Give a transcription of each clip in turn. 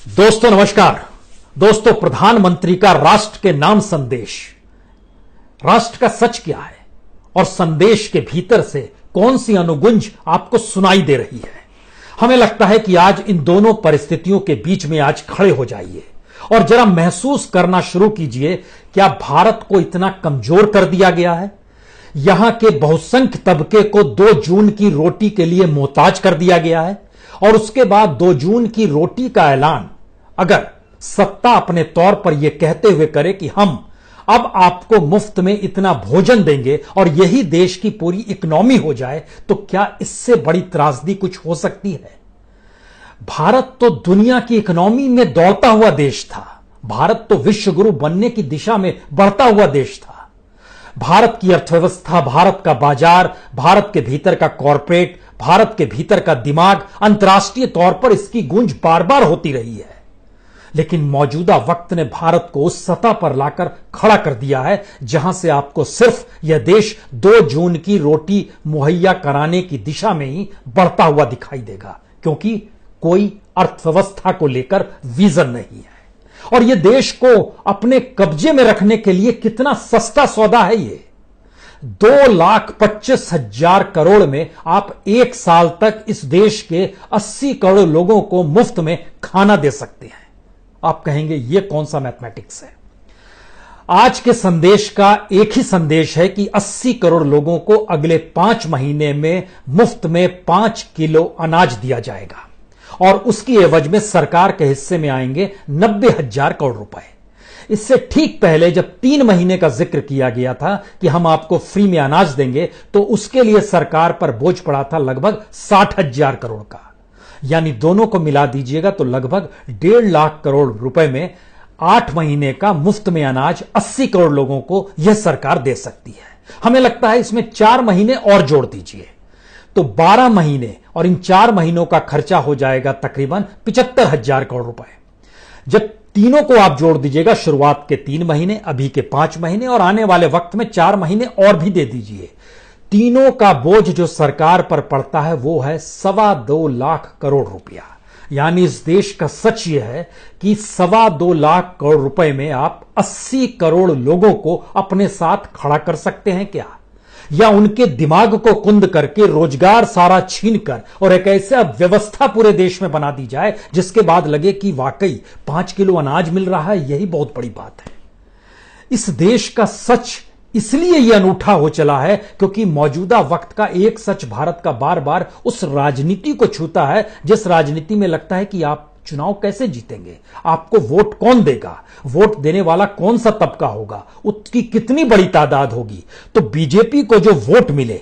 दोस्तों नमस्कार। दोस्तों, प्रधानमंत्री का राष्ट्र के नाम संदेश, राष्ट्र का सच क्या है और संदेश के भीतर से कौन सी अनुगुंज आपको सुनाई दे रही है। हमें लगता है कि आज इन दोनों परिस्थितियों के बीच में आज खड़े हो जाइए और जरा महसूस करना शुरू कीजिए, क्या भारत को इतना कमजोर कर दिया गया है? यहां के बहुसंख्य तबके को 2 जून की रोटी के लिए मोहताज कर दिया गया है और उसके बाद 2 जून की रोटी का ऐलान अगर सत्ता अपने तौर पर यह कहते हुए करे कि हम अब आपको मुफ्त में इतना भोजन देंगे और यही देश की पूरी इकोनॉमी हो जाए, तो क्या इससे बड़ी त्रासदी कुछ हो सकती है? भारत तो दुनिया की इकोनॉमी में दौड़ता हुआ देश था। भारत तो विश्व गुरु बनने की दिशा में बढ़ता हुआ देश था। भारत की अर्थव्यवस्था, भारत का बाजार, भारत के भीतर का कॉरपोरेट, भारत के भीतर का दिमाग, अंतर्राष्ट्रीय तौर पर इसकी गूंज बार बार होती रही है। लेकिन मौजूदा वक्त ने भारत को उस सतह पर लाकर खड़ा कर दिया है जहां से आपको सिर्फ यह देश 2 जून की रोटी मुहैया कराने की दिशा में ही बढ़ता हुआ दिखाई देगा, क्योंकि कोई अर्थव्यवस्था को लेकर विजन नहीं है। और यह देश को अपने कब्जे में रखने के लिए कितना सस्ता सौदा है। ये 2,25,000 करोड़ में आप 1 साल तक इस देश के 80 करोड़ लोगों को मुफ्त में खाना दे सकते हैं। आप कहेंगे यह कौन सा मैथमेटिक्स है? आज के संदेश का एक ही संदेश है कि 80 करोड़ लोगों को अगले 5 महीने में मुफ्त में 5 किलो अनाज दिया जाएगा और उसकी एवज में सरकार के हिस्से में आएंगे 90,000 करोड़ रुपए। इससे ठीक पहले जब 3 महीने का जिक्र किया गया था कि हम आपको फ्री में अनाज देंगे, तो उसके लिए सरकार पर बोझ पड़ा था लगभग 60,000 करोड़ का। यानी दोनों को मिला दीजिएगा तो लगभग 1.5 लाख करोड़ रुपए में 8 महीने का मुफ्त में अनाज 80 करोड़ लोगों को यह सरकार दे सकती है। हमें लगता है इसमें 4 महीने और जोड़ दीजिए तो 12 महीने, और इन 4 महीनों का खर्चा हो जाएगा तकरीबन 75,000 करोड़ रुपए। जब तीनों को आप जोड़ दीजिएगा, शुरुआत के 3 महीने, अभी के 5 महीने और आने वाले वक्त में 4 महीने और भी दे दीजिए, तीनों का बोझ जो सरकार पर पड़ता है वो है 2.25 लाख करोड़ रुपया। यानी इस देश का सच यह है कि 2.25 लाख करोड़ रुपए में आप 80 करोड़ लोगों को अपने साथ खड़ा कर सकते हैं क्या? या उनके दिमाग को कुंद करके रोजगार सारा छीन कर और एक ऐसा व्यवस्था पूरे देश में बना दी जाए जिसके बाद लगे कि वाकई 5 किलो अनाज मिल रहा है, यही बहुत बड़ी बात है। इस देश का सच इसलिए यह अनूठा हो चला है क्योंकि मौजूदा वक्त का एक सच भारत का बार बार उस राजनीति को छूता है जिस राजनीति में लगता है कि आप चुनाव कैसे जीतेंगे, आपको वोट कौन देगा, वोट देने वाला कौन सा तबका होगा, उसकी कितनी बड़ी तादाद होगी। तो बीजेपी को जो वोट मिले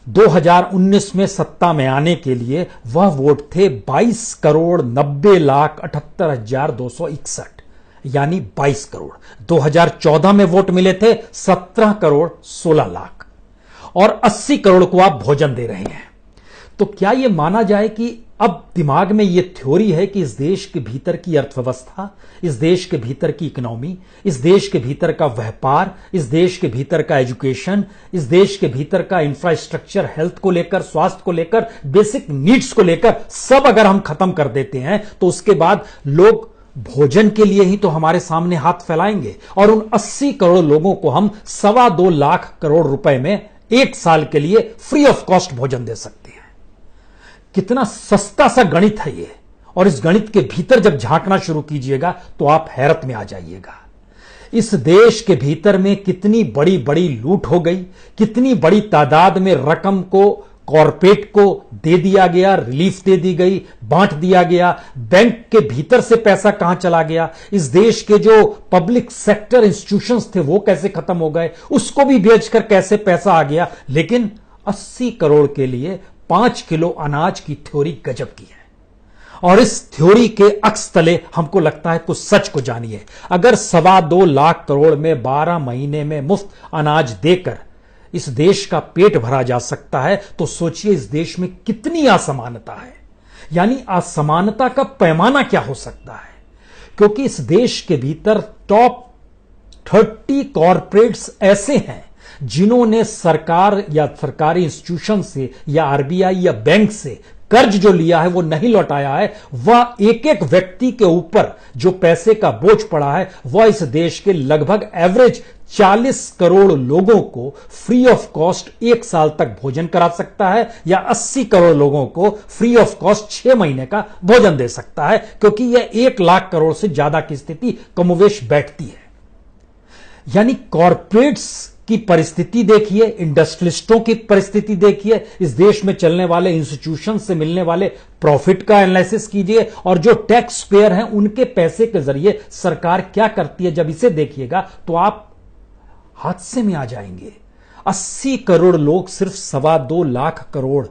2019 में सत्ता में आने के लिए, वह वोट थे 22,90,78,261, यानी 22 करोड़। 2014 में वोट मिले थे 17 करोड़ 16 लाख और 80 करोड़ को आप भोजन दे रहे हैं। तो क्या यह माना जाए कि अब दिमाग में यह थ्योरी है कि इस देश के भीतर की अर्थव्यवस्था, इस देश के भीतर की इकोनॉमी, इस देश के भीतर का व्यापार, इस देश के भीतर का एजुकेशन, इस देश के भीतर का इंफ्रास्ट्रक्चर, हेल्थ को लेकर, स्वास्थ्य को लेकर, बेसिक नीड्स को लेकर सब अगर हम खत्म कर देते हैं तो उसके बाद लोग भोजन के लिए ही तो हमारे सामने हाथ फैलाएंगे और उन 80 करोड़ लोगों को हम 2.25 लाख करोड़ रुपए में 1 साल के लिए फ्री ऑफ कॉस्ट भोजन दे सकते हैं। कितना सस्ता सा गणित है ये, और इस गणित के भीतर जब झांकना शुरू कीजिएगा तो आप हैरत में आ जाइएगा। इस देश के भीतर में कितनी बड़ी बड़ी लूट हो गई, कितनी बड़ी तादाद में रकम को कॉरपोरेट को दे दिया गया, रिलीफ दे दी गई, बांट दिया गया, बैंक के भीतर से पैसा कहां चला गया, इस देश के जो पब्लिक सेक्टर इंस्टीट्यूशंस थे वो कैसे खत्म हो गए, उसको भी बेचकर कैसे पैसा आ गया। लेकिन 80 करोड़ के लिए 5 किलो अनाज की थ्योरी गजब की है। और इस थ्योरी के अक्स तले हमको लगता है कुछ सच को जानिए। अगर 2.25 लाख करोड़ में 12 महीने में मुफ्त अनाज देकर इस देश का पेट भरा जा सकता है तो सोचिए इस देश में कितनी असमानता है। यानी असमानता का पैमाना क्या हो सकता है, क्योंकि इस देश के भीतर टॉप 30 कॉरपोरेट्स ऐसे हैं जिन्होंने सरकार या सरकारी इंस्टीट्यूशन से या आरबीआई या बैंक से कर्ज जो लिया है वो नहीं लौटाया है, वह एक एक व्यक्ति के ऊपर जो पैसे का बोझ पड़ा है वह इस देश के लगभग एवरेज 40 करोड़ लोगों को फ्री ऑफ कॉस्ट 1 साल तक भोजन करा सकता है, या 80 करोड़ लोगों को फ्री ऑफ कॉस्ट 6 महीने का भोजन दे सकता है, क्योंकि यह 1 लाख करोड़ से ज्यादा की स्थिति कमोवेश बैठती है। यानी कॉर्पोरेट्स की परिस्थिति देखिए, इंडस्ट्रियलिस्टों की परिस्थिति देखिए, इस देश में चलने वाले इंस्टीट्यूशन से मिलने वाले प्रॉफिट का एनालिसिस कीजिए, और जो टैक्स पेयर हैं उनके पैसे के जरिए सरकार क्या करती है, जब इसे देखिएगा तो आप हादसे में आ जाएंगे। 80 करोड़ लोग सिर्फ 2.25 लाख करोड़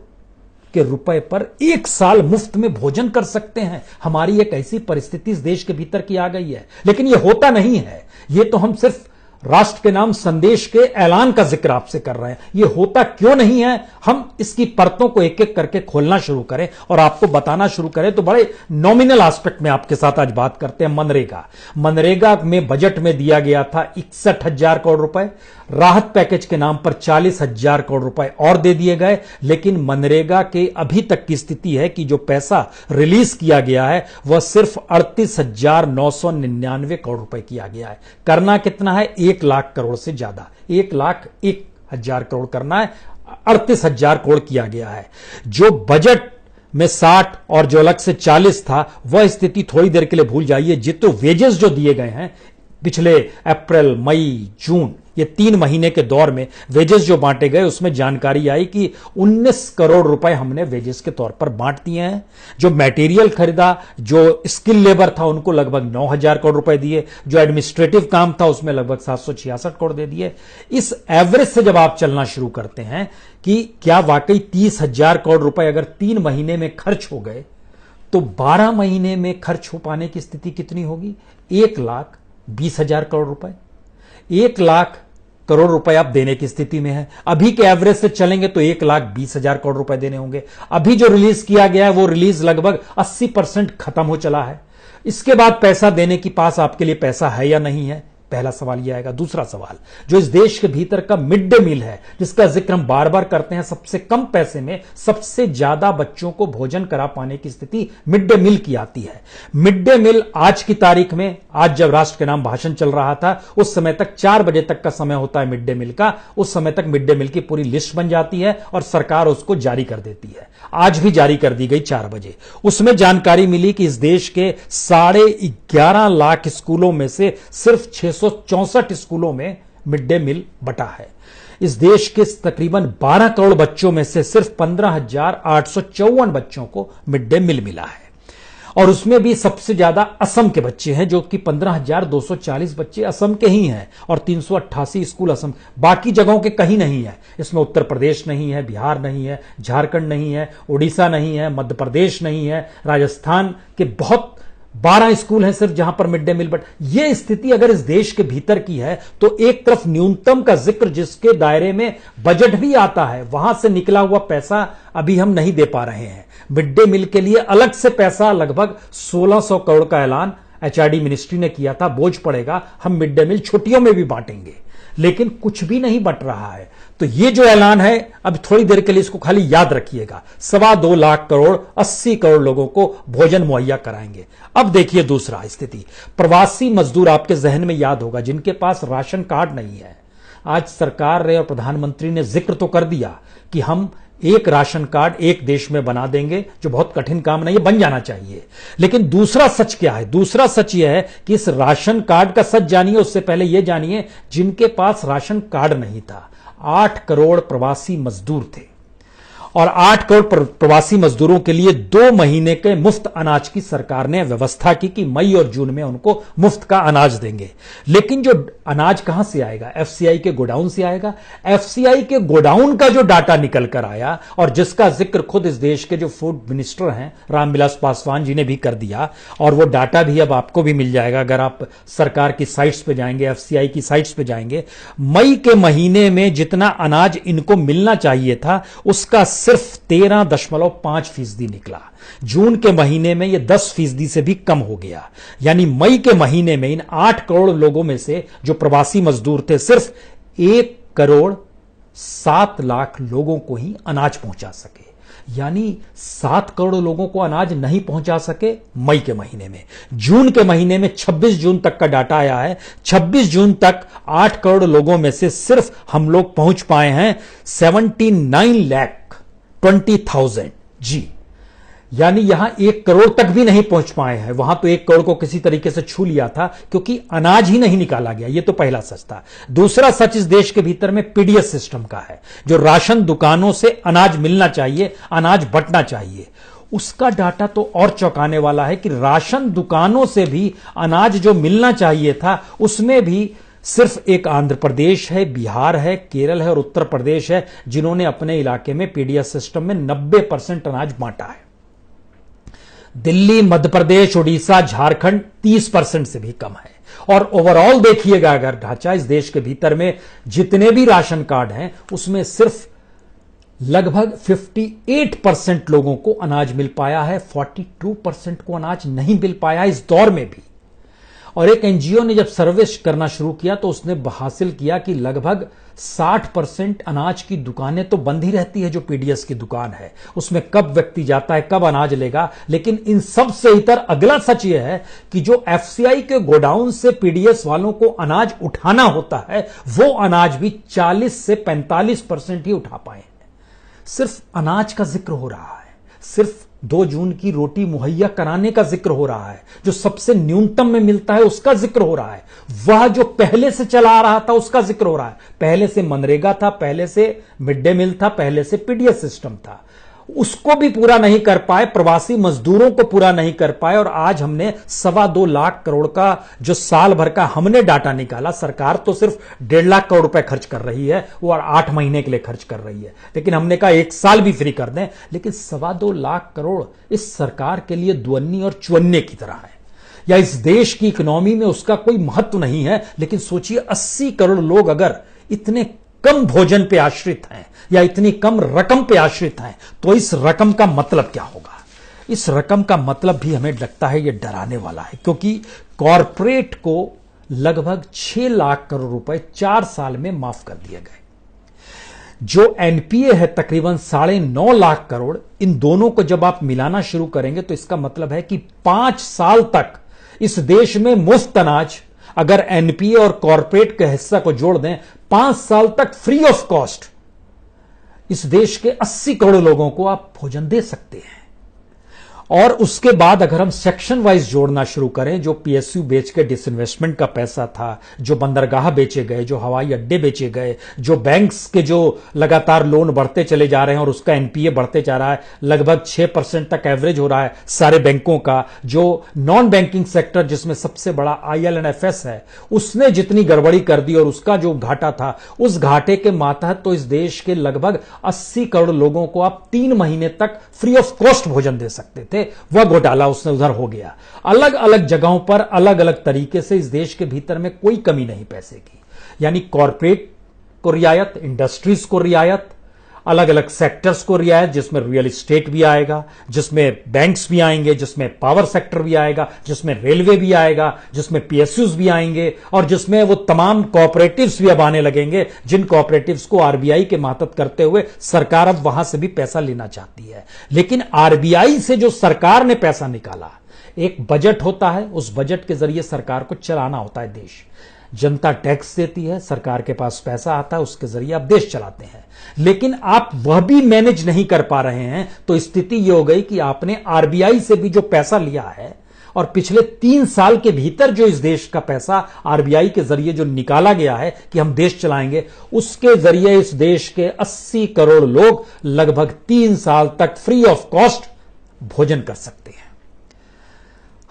के रुपए पर 1 साल मुफ्त में भोजन कर सकते हैं। हमारी एक ऐसी परिस्थिति इस देश के भीतर की आ गई है, लेकिन यह होता नहीं है। यह तो हम सिर्फ राष्ट्र के नाम संदेश के ऐलान का जिक्र आपसे कर रहे हैं। यह होता क्यों नहीं है, हम इसकी परतों को एक एक करके खोलना शुरू करें और आपको बताना शुरू करें तो बड़े नॉमिनल एस्पेक्ट में आपके साथ आज बात करते हैं। मनरेगा में बजट में दिया गया था 61,000 करोड़ रुपए, राहत पैकेज के नाम पर 40,000 करोड़ रुपए और दे दिए गए, लेकिन मनरेगा के अभी तक की स्थिति है कि जो पैसा रिलीज किया गया है वह सिर्फ 38,999 करोड़ रुपए किया गया है। करना कितना है? 1 लाख करोड़ से ज्यादा, 1,01,000 करोड़ करना है, 38,000 करोड़ किया गया है। जो बजट में 60 और जो अलग से 40 था, वह स्थिति थोड़ी देर के लिए भूल जाइए। जितने वेजेस जो दिए गए हैं पिछले अप्रैल, मई, जून, ये 3 महीने के दौर में वेजेस जो बांटे गए, उसमें जानकारी आई कि 19 करोड़ रुपए हमने वेजेस के तौर पर बांट दिए हैं। जो मटेरियल खरीदा, जो स्किल लेबर था, उनको लगभग 9,000 करोड़ रुपए दिए। जो एडमिनिस्ट्रेटिव काम था उसमें लगभग 766 करोड़ दे दिए। इस एवरेज से जब आप चलना शुरू करते हैं कि क्या वाकई 30,000 करोड़ रुपए अगर 3 महीने में खर्च हो गए तो 12 महीने में खर्च हो पाने की स्थिति कितनी होगी? 1,20,000 करोड़ रुपए, 1 लाख करोड़ रुपए आप देने की स्थिति में है। अभी के एवरेज से चलेंगे तो 1,20,000 करोड़ रुपए देने होंगे। अभी जो रिलीज किया गया है वो रिलीज लगभग 80% खत्म हो चला है। इसके बाद पैसा देने के पास आपके लिए पैसा है या नहीं है, पहला सवाल यह आएगा। दूसरा सवाल, जो इस देश के भीतर का मिड डे मील है, जिसका जिक्र हम बार बार करते हैं, सबसे कम पैसे में सबसे ज्यादा बच्चों को भोजन करा पाने की स्थिति मिड डे मील की आती है। मिड डे मील आज की तारीख में, आज जब राष्ट्र के नाम भाषण चल रहा था, उस समय तक 4 बजे तक का समय होता है मिड डे मील का। उस समय तक मिड डे मील की पूरी लिस्ट बन जाती है और सरकार उसको जारी कर देती है। आज भी जारी कर दी गई 4 बजे। उसमें जानकारी मिली कि इस देश के 11.5 लाख स्कूलों में से सिर्फ 664 स्कूलों में मिड डे मील बटा है। इस देश के तकरीबन 12 करोड़ बच्चों में से सिर्फ 15,854 बच्चों को मिड डे मील मिला है, और उसमें भी सबसे ज्यादा असम के बच्चे हैं, जो कि 15,240 बच्चे असम के ही हैं, और 388 स्कूल असम, बाकी जगहों के कहीं नहीं है। इसमें उत्तर प्रदेश नहीं है, बिहार नहीं है, झारखंड नहीं है, उड़ीसा नहीं है, मध्य प्रदेश नहीं है, राजस्थान के बहुत 12 स्कूल हैं सिर्फ जहां पर मिड डे मील। बट यह स्थिति अगर इस देश के भीतर की है तो एक तरफ न्यूनतम का जिक्र, जिसके दायरे में बजट भी आता है, वहां से निकला हुआ पैसा अभी हम नहीं दे पा रहे हैं। मिड डे मील के लिए अलग से पैसा लगभग 1,600 करोड़ का ऐलान एचआरडी मिनिस्ट्री ने किया था, बोझ पड़ेगा, हम मिड डे मील छुट्टियों में भी बांटेंगे, लेकिन कुछ भी नहीं बट रहा है। तो ये जो ऐलान है, अब थोड़ी देर के लिए इसको खाली याद रखिएगा, 2.25 लाख करोड़ 80 करोड़ लोगों को भोजन मुहैया कराएंगे। अब देखिए दूसरा स्थिति, प्रवासी मजदूर आपके जहन में याद होगा, जिनके पास राशन कार्ड नहीं है। आज सरकार ने और प्रधानमंत्री ने जिक्र तो कर दिया कि हम एक राशन कार्ड एक देश में बना देंगे, जो बहुत कठिन काम नहीं है, बन जाना चाहिए। लेकिन दूसरा सच क्या है? दूसरा सच यह है कि इस राशन कार्ड का सच जानिए, उससे पहले यह जानिए जिनके पास राशन कार्ड नहीं था। 8 करोड़ प्रवासी मजदूर थे, और 8 करोड़ प्रवासी मजदूरों के लिए 2 महीने के मुफ्त अनाज की सरकार ने व्यवस्था की कि मई और जून में उनको मुफ्त का अनाज देंगे। लेकिन जो अनाज कहां से आएगा? एफसीआई के गोडाउन से आएगा। एफसीआई के गोडाउन का जो डाटा निकल कर आया, और जिसका जिक्र खुद इस देश के जो फूड मिनिस्टर हैं रामविलास पासवान जी ने भी कर दिया, और वो डाटा भी अब आपको भी मिल जाएगा अगर आप सरकार की साइट्स पे जाएंगे, एफसीआई की साइट्स पे जाएंगे। मई के महीने में जितना अनाज इनको मिलना चाहिए था, उसका सिर्फ 13.5% निकला। जून के महीने में यह 10% से भी कम हो गया। यानी मई के महीने में इन 8 करोड़ लोगों में से जो प्रवासी मजदूर थे, सिर्फ 1 करोड़ 7 लाख लोगों को ही अनाज पहुंचा सके। यानी 7 करोड़ लोगों को अनाज नहीं पहुंचा सके मई के महीने में। जून के महीने में 26 जून तक का डाटा आया है, 26 जून तक 8 करोड़ लोगों में से सिर्फ हम लोग पहुंच पाए हैं 79,20,000 जी, यानी यहां 1 करोड़ तक भी नहीं पहुंच पाए हैं। वहां तो 1 करोड़ को किसी तरीके से छू लिया था क्योंकि अनाज ही नहीं निकाला गया। यह तो पहला सच था। दूसरा सच इस देश के भीतर में पीडीएस सिस्टम का है, जो राशन दुकानों से अनाज मिलना चाहिए, अनाज बंटना चाहिए। उसका डाटा तो और चौंकाने वाला है कि राशन दुकानों से भी अनाज जो मिलना चाहिए था, उसमें भी सिर्फ एक आंध्र प्रदेश है, बिहार है, केरल है और उत्तर प्रदेश है जिन्होंने अपने इलाके में पीडीएस सिस्टम में 90% अनाज बांटा है। दिल्ली, मध्य प्रदेश, उड़ीसा, झारखंड 30% से भी कम है। और ओवरऑल देखिएगा अगर ढांचा इस देश के भीतर में जितने भी राशन कार्ड हैं उसमें सिर्फ लगभग 58% लोगों को अनाज मिल पाया है, 42% को अनाज नहीं मिल पाया इस दौर में भी। और एक एनजीओ ने जब सर्वे करना शुरू किया तो उसने हासिल किया कि लगभग 60% अनाज की दुकानें तो बंद ही रहती है। जो पीडीएस की दुकान है उसमें कब व्यक्ति जाता है, कब अनाज लेगा। लेकिन इन सब से इतर अगला सच यह है कि जो एफसीआई के गोडाउन से पीडीएस वालों को अनाज उठाना होता है, वो अनाज भी 40 से 45% ही उठा पाए हैं। सिर्फ अनाज का जिक्र हो रहा है, सिर्फ 2 जून की रोटी मुहैया कराने का जिक्र हो रहा है, जो सबसे न्यूनतम में मिलता है उसका जिक्र हो रहा है, वह जो पहले से चला आ रहा था उसका जिक्र हो रहा है। पहले से मनरेगा था, पहले से मिड डे मील था, पहले से पीडीएस सिस्टम था, उसको भी पूरा नहीं कर पाए, प्रवासी मजदूरों को पूरा नहीं कर पाए। और आज हमने 2.25 लाख करोड़ का जो साल भर का हमने डाटा निकाला, सरकार तो सिर्फ 1.5 लाख करोड़ रुपए खर्च कर रही है, वो 8 महीने के लिए खर्च कर रही है, लेकिन हमने कहा 1 साल भी फ्री कर दें। लेकिन 2.25 लाख करोड़ इस सरकार के लिए दुअन्नी और चुअन्ने की तरह है, या इस देश की इकोनॉमी में उसका कोई महत्व नहीं है। लेकिन सोचिए 80 करोड़ लोग अगर इतने कम भोजन पे आश्रित हैं या इतनी कम रकम पे आश्रित हैं, तो इस रकम का मतलब क्या होगा। इस रकम का मतलब भी हमें लगता है ये डराने वाला है, क्योंकि कॉरपोरेट को लगभग 6 लाख करोड़ रुपए 4 साल में माफ कर दिए गए। जो एनपीए है तकरीबन 9.5 लाख करोड़, इन दोनों को जब आप मिलाना शुरू करेंगे तो इसका मतलब है कि 5 साल तक इस देश में मुफ्त अनाज, अगर एनपीए और कॉरपोरेट के हिस्सा को जोड़ दें, 5 साल तक फ्री ऑफ कॉस्ट इस देश के 80 करोड़ लोगों को आप भोजन दे सकते हैं। और उसके बाद अगर हम सेक्शन वाइज जोड़ना शुरू करें, जो पीएसयू बेच के डिसइन्वेस्टमेंट का पैसा था, जो बंदरगाह बेचे गए, जो हवाई अड्डे बेचे गए, जो बैंक्स के जो लगातार लोन बढ़ते चले जा रहे हैं और उसका एनपीए बढ़ते जा रहा है, लगभग 6% तक एवरेज हो रहा है सारे बैंकों का। जो नॉन बैंकिंग सेक्टर जिसमें सबसे बड़ा आईएलएनएफएस है, उसने जितनी गड़बड़ी कर दी और उसका जो घाटा था, उस घाटे के मातहत तो इस देश के लगभग 80 करोड़ लोगों को आप 3 महीने तक फ्री ऑफ कॉस्ट भोजन दे सकते थे। वह घोटाला उसने उधर हो गया। अलग अलग जगहों पर अलग अलग तरीके से इस देश के भीतर में कोई कमी नहीं पैसे की, यानी कॉरपोरेट को रियायत, इंडस्ट्रीज को रियायत, अलग अलग सेक्टर्स को रियायत, जिसमें रियल एस्टेट भी आएगा, जिसमें बैंक्स भी आएंगे, जिसमें पावर सेक्टर भी आएगा, जिसमें रेलवे भी आएगा, जिसमें पीएसयूज भी आएंगे, और जिसमें वो तमाम कोऑपरेटिव्स भी अब आने लगेंगे, जिन कोऑपरेटिव्स को आरबीआई के मातहत करते हुए सरकार अब वहां से भी पैसा लेना चाहती है। लेकिन आरबीआई से जो सरकार ने पैसा निकाला, एक बजट होता है, उस बजट के जरिए सरकार को चलाना होता है देश। जनता टैक्स देती है, सरकार के पास पैसा आता है, उसके जरिए आप देश चलाते हैं। लेकिन आप वह भी मैनेज नहीं कर पा रहे हैं, तो स्थिति यह हो गई कि आपने आरबीआई से भी जो पैसा लिया है और पिछले 3 साल के भीतर जो इस देश का पैसा आरबीआई के जरिए जो निकाला गया है कि हम देश चलाएंगे, उसके जरिए इस देश के 80 करोड़ लोग लगभग 3 साल तक फ्री ऑफ कॉस्ट भोजन कर सकते हैं।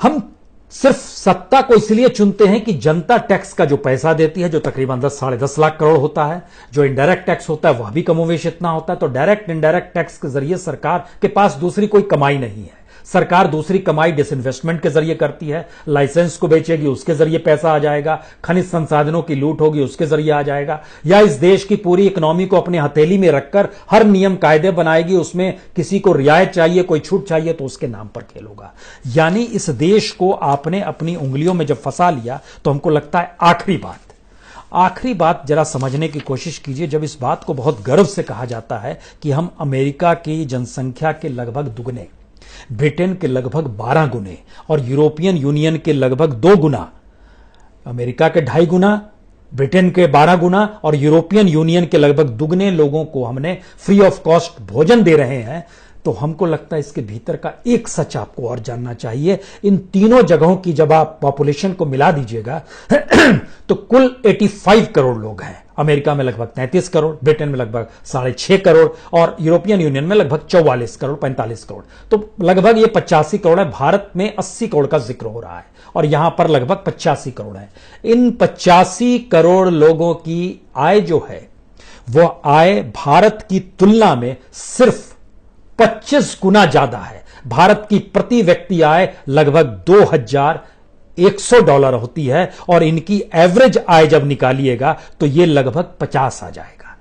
हम सिर्फ सत्ता को इसलिए चुनते हैं कि जनता टैक्स का जो पैसा देती है, जो तकरीबन 10-10.5 लाख करोड़ होता है, जो इनडायरेक्ट टैक्स होता है वह भी कमोवेश इतना होता है, तो डायरेक्ट इनडायरेक्ट टैक्स के जरिए सरकार के पास दूसरी कोई कमाई नहीं है। सरकार दूसरी कमाई डिसइन्वेस्टमेंट के जरिए करती है, लाइसेंस को बेचेगी, उसके जरिए पैसा आ जाएगा, खनिज संसाधनों की लूट होगी, उसके जरिए आ जाएगा, या इस देश की पूरी इकोनॉमी को अपने हथेली में रखकर हर नियम कायदे बनाएगी, उसमें किसी को रियायत चाहिए, कोई छूट चाहिए तो उसके नाम पर खेल होगा। यानी इस देश को आपने अपनी उंगलियों में जब फंसा लिया तो हमको लगता है आखिरी बात, आखिरी बात जरा समझने की कोशिश कीजिए, जब इस बात को बहुत गर्व से कहा जाता है कि हम अमेरिका की जनसंख्या के लगभग दुगने, ब्रिटेन के लगभग 12 गुने और यूरोपियन यूनियन के लगभग 2 गुना, अमेरिका के 2.5 गुना, ब्रिटेन के 12 गुना और यूरोपियन यूनियन के लगभग दुगने लोगों को हमने फ्री ऑफ कॉस्ट भोजन दे रहे हैं, तो हमको लगता है इसके भीतर का एक सच आपको और जानना चाहिए। इन तीनों जगहों की जब आप पॉपुलेशन को मिला दीजिएगा तो कुल 85 करोड़ लोग हैं। अमेरिका में लगभग 33 करोड़, ब्रिटेन में लगभग 6.5 करोड़ और यूरोपियन यूनियन में लगभग 44 करोड़ 45 करोड़, तो लगभग ये 85 करोड़ है। भारत में 80 करोड़ का जिक्र हो रहा है और यहां पर लगभग 85 करोड़ है। इन 85 करोड़ लोगों की आय जो है वह आय भारत की तुलना में सिर्फ 25 गुना ज्यादा है। भारत की प्रति व्यक्ति आय लगभग $2,100 होती है और इनकी एवरेज आय जब निकालिएगा तो यह लगभग 50 आ जाएगा,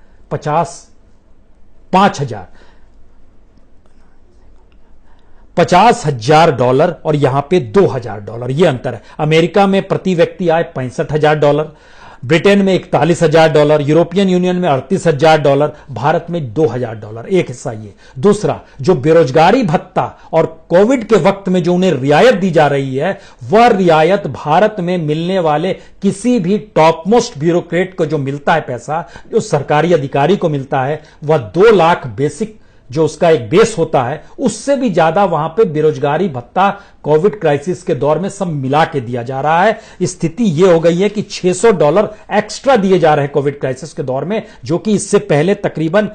50,000 डॉलर और यहां पे $2,000, यह अंतर है। अमेरिका में प्रति व्यक्ति आय $65,000, ब्रिटेन में $41,000, यूरोपियन यूनियन में $38,000, भारत में $2,000। एक हिस्सा ये। दूसरा, जो बेरोजगारी भत्ता और कोविड के वक्त में जो उन्हें रियायत दी जा रही है, वह रियायत भारत में मिलने वाले किसी भी टॉप मोस्ट ब्यूरोक्रेट को जो मिलता है पैसा, जो सरकारी अधिकारी को मिलता है, वह 2 लाख बेसिक जो उसका एक बेस होता है, उससे भी ज्यादा वहां पे बेरोजगारी भत्ता कोविड क्राइसिस के दौर में सब मिला के दिया जा रहा है। स्थिति यह हो गई है कि $600 एक्स्ट्रा दिए जा रहे हैं कोविड क्राइसिस के दौर में, जो कि इससे पहले तकरीबन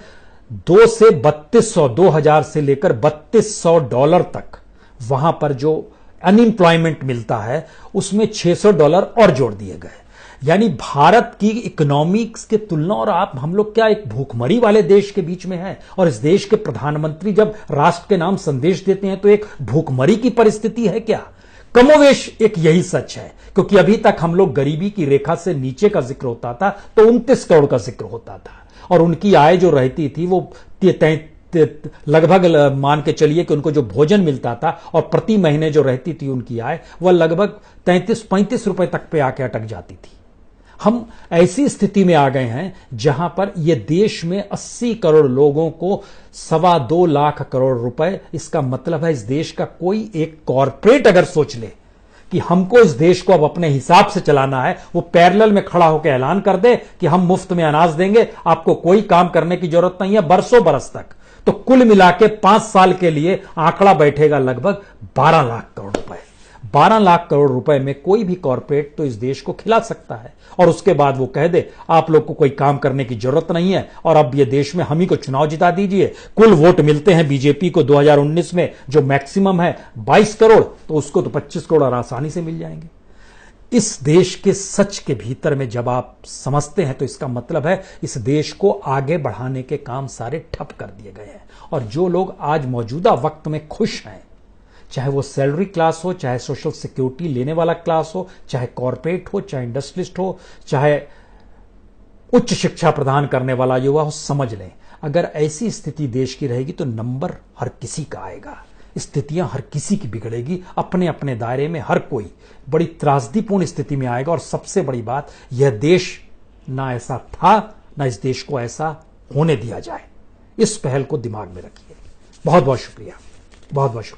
2 से 3200, 2000 से लेकर $3200 तक वहां पर जो अनएम्प्लॉयमेंट मिलता है उसमें $600 और जोड़ दिए गए। यानी भारत की इकोनॉमिक्स के तुलना, और आप हम लोग क्या एक भूखमरी वाले देश के बीच में हैं, और इस देश के प्रधानमंत्री जब राष्ट्र के नाम संदेश देते हैं तो एक भूखमरी की परिस्थिति है क्या? कमोवेश एक यही सच है, क्योंकि अभी तक हम लोग गरीबी की रेखा से नीचे का जिक्र होता था तो 29 करोड़ का जिक्र होता था और उनकी आय जो रहती थी वो लगभग मान के चलिए कि उनको जो भोजन मिलता था और प्रति महीने जो रहती थी उनकी आय, वह लगभग 33-35 रुपए तक पे आके अटक जाती थी। हम ऐसी स्थिति में आ गए हैं जहां पर यह देश में 80 करोड़ लोगों को 2.25 लाख करोड़ रुपए, इसका मतलब है इस देश का कोई एक कॉरपोरेट अगर सोच ले कि हमको इस देश को अब अपने हिसाब से चलाना है, वो पैरेलल में खड़ा होकर ऐलान कर दे कि हम मुफ्त में अनाज देंगे, आपको कोई काम करने की जरूरत नहीं है बरसों बरस तक, तो कुल मिला के 5 साल के लिए आंकड़ा बैठेगा लगभग 12 लाख करोड़ रुपए। 12 लाख करोड़ रुपए में कोई भी कॉरपोरेट तो इस देश को खिला सकता है और उसके बाद वो कह दे आप लोग को कोई काम करने की जरूरत नहीं है और अब ये देश में हम ही को चुनाव जिता दीजिए। कुल वोट मिलते हैं बीजेपी को 2019 में जो मैक्सिमम है 22 करोड़, तो उसको तो 25 करोड़ और आसानी से मिल जाएंगे। इस देश के सच के भीतर में जब आप समझते हैं तो इसका मतलब है इस देश को आगे बढ़ाने के काम सारे ठप कर दिए गए हैं और जो लोग आज मौजूदा वक्त में खुश हैं, चाहे वो सैलरी क्लास हो, चाहे सोशल सिक्योरिटी लेने वाला क्लास हो, चाहे कॉरपोरेट हो, चाहे इंडस्ट्रियलिस्ट हो, चाहे उच्च शिक्षा प्रदान करने वाला युवा हो, समझ लें अगर ऐसी स्थिति देश की रहेगी तो नंबर हर किसी का आएगा, स्थितियां हर किसी की बिगड़ेगी, अपने अपने दायरे में हर कोई बड़ी त्रासदीपूर्ण स्थिति में आएगा। और सबसे बड़ी बात, यह देश ना ऐसा था ना इस देश को ऐसा होने दिया जाए। इस पहल को दिमाग में रखिए। बहुत बहुत शुक्रिया, बहुत बहुत शुक्रिया।